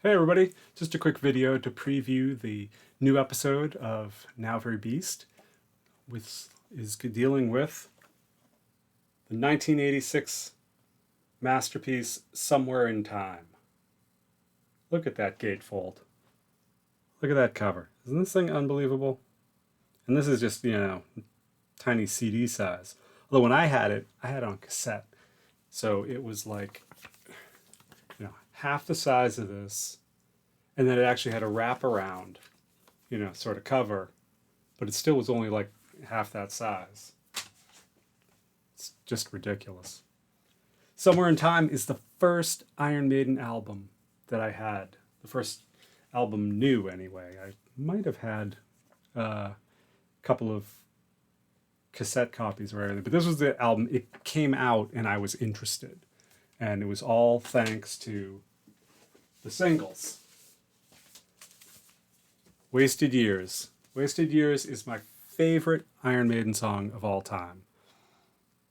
Hey everybody, just a quick video to preview the new episode of Now Very Beast, which is dealing with the 1986 masterpiece Somewhere in Time. Look at that gatefold. Look at that cover. Isn't this thing unbelievable? And this is just, tiny CD size. Although when I had it on cassette. So it was like, half the size of this. And then it actually had a wraparound, sort of cover, but it still was only like half that size. It's just ridiculous. Somewhere in Time is the first Iron Maiden album that I had. The first album new, anyway. I might have had a couple of cassette copies or anything, but this was the album. It came out and I was interested. And it was all thanks to the singles. Wasted Years. Wasted Years is my favorite Iron Maiden song of all time.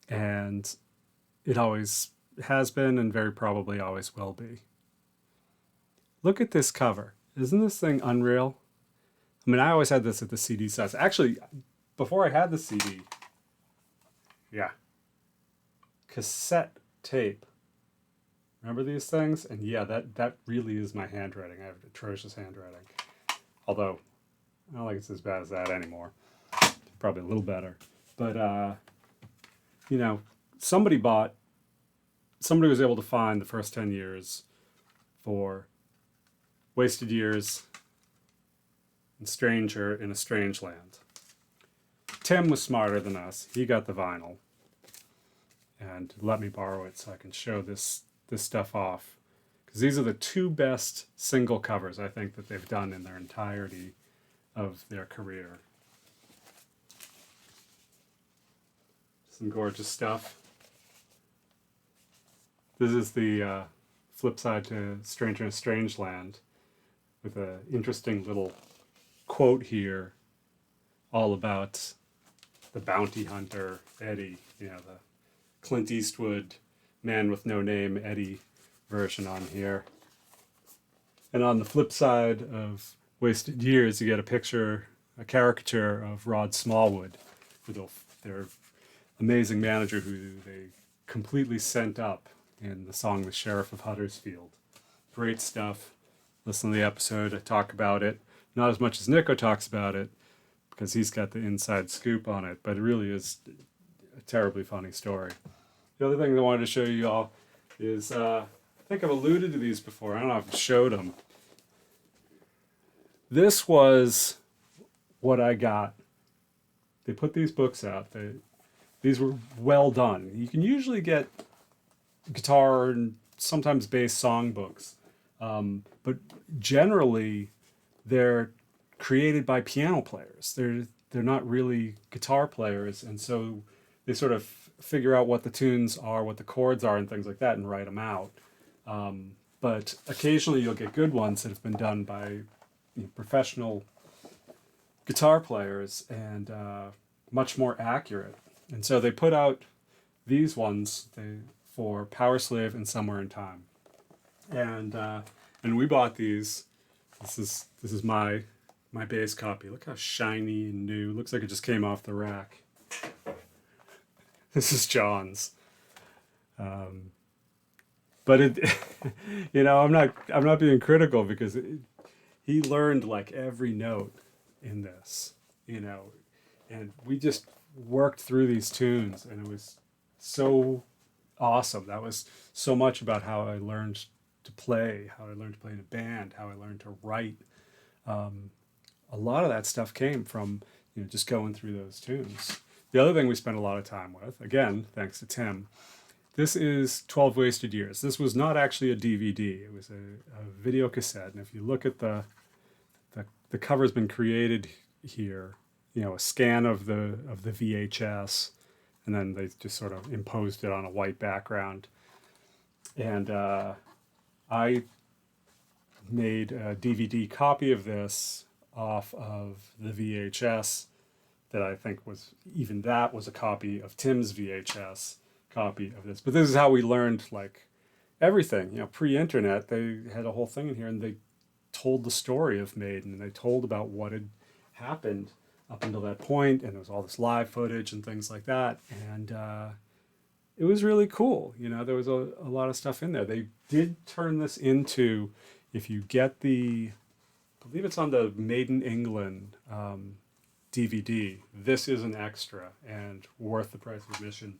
And it always has been and very probably always will be. Look at this cover. Isn't this thing unreal? I mean, I always had this at the CD size. Actually, before I had the CD, cassette tape. Remember these things? And yeah, that really is my handwriting. I have atrocious handwriting. Although, I don't think it's as bad as that anymore. Probably a little better. But, somebody was able to find the first 10 years for Wasted Years and Stranger in a Strange Land. Tim was smarter than us. He got the vinyl and let me borrow it so I can show this stuff off. Because these are the two best single covers I think that they've done in their entirety of their career. Some gorgeous stuff. This is the flip side to Stranger in a Strange Land with an interesting little quote here all about the bounty hunter, Eddie, the Clint Eastwood Man with No Name, Eddie version on here. And on the flip side of Wasted Years, you get a caricature of Rod Smallwood, their amazing manager who they completely sent up in the song The Sheriff of Huddersfield. Great stuff. Listen to the episode, I talk about it. Not as much as Nico talks about it, because he's got the inside scoop on it, but it really is a terribly funny story. The other thing I wanted to show you all is, I think I've alluded to these before. I don't know if I've showed them. This was what I got. They put these books out. These were well done. You can usually get guitar and sometimes bass song books, but generally they're created by piano players. They're not really guitar players, and so they sort of figure out what the tunes are, what the chords are, and things like that, and write them out. But occasionally you'll get good ones that have been done by professional guitar players and much more accurate. And so they put out these ones for Power Slave and Somewhere in Time. And we bought these. This is my bass copy. Look how shiny and new. Looks like it just came off the rack. This is John's. But it, I'm not being critical because he learned like every note in this, and we just worked through these tunes, and it was so awesome. That was so much about how I learned to play, how I learned to play in a band, how I learned to write. A lot of that stuff came from just going through those tunes. The other thing we spent a lot of time with, again, thanks to Tim, this is 12 Wasted Years. This was not actually a DVD. It was a video cassette. And if you look at the cover's been created here, a scan of the VHS, and then they just sort of imposed it on a white background. And I made a DVD copy of this off of the VHS that I think was a copy of Tim's VHS copy of this. But this is how we learned, like, everything. Pre-internet, they had a whole thing in here, and they told the story of Maiden, and they told about what had happened up until that point, and there was all this live footage and things like that, and it was really cool. There was a lot of stuff in there. They did turn this into, if you get I believe it's on the Maiden England DVD, this is an extra and worth the price of admission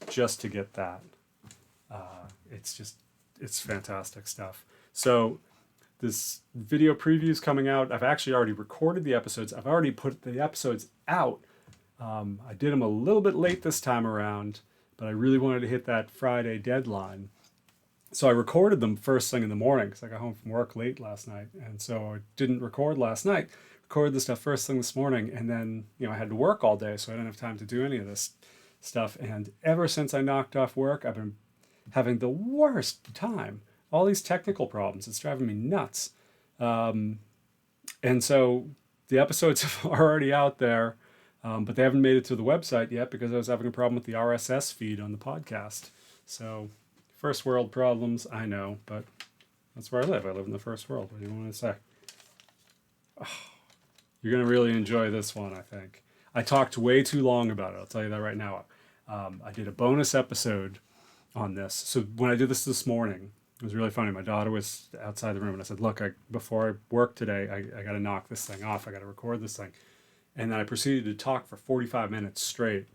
just to get that. It's fantastic stuff. So this video preview is coming out. I've actually already recorded the episodes. I've already put the episodes out. I did them a little bit late this time around, but I really wanted to hit that Friday deadline. So I recorded them first thing in the morning because I got home from work late last night. And so I didn't record last night. Recorded the stuff first thing this morning. And then, I had to work all day, so I didn't have time to do any of this stuff. And ever since I knocked off work, I've been having the worst time. All these technical problems. It's driving me nuts. And so the episodes are already out there, but they haven't made it to the website yet because I was having a problem with the RSS feed on the podcast. So first world problems, I know, but that's where I live. I live in the first world. What do you want to say? Oh, you're going to really enjoy this one, I think. I talked way too long about it. I'll tell you that right now. I did a bonus episode on this. So when I did this morning, it was really funny. My daughter was outside the room, and I said, look, before I work today, I got to knock this thing off. I got to record this thing. And then I proceeded to talk for 45 minutes straight.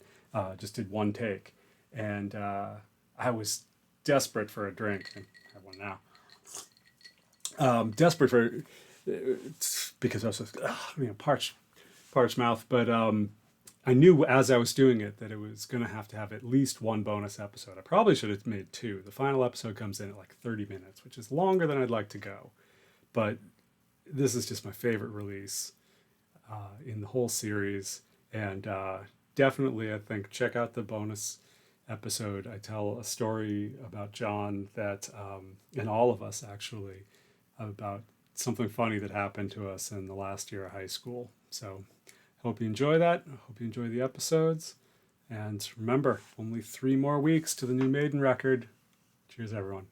Just did one take. And I was desperate for a drink. I have one now. Desperate for, because I was just, parched mouth. But I knew as I was doing it that it was going to have at least one bonus episode. I probably should have made two. The final episode comes in at like 30 minutes, which is longer than I'd like to go. But this is just my favorite release in the whole series. And definitely, I think, check out the bonus episode. I tell a story about John that, and all of us actually, about something funny that happened to us in the last year of high school. So hope you enjoy that. I hope you enjoy the episodes. And remember, only 3 more weeks to the new Maiden record. Cheers, everyone.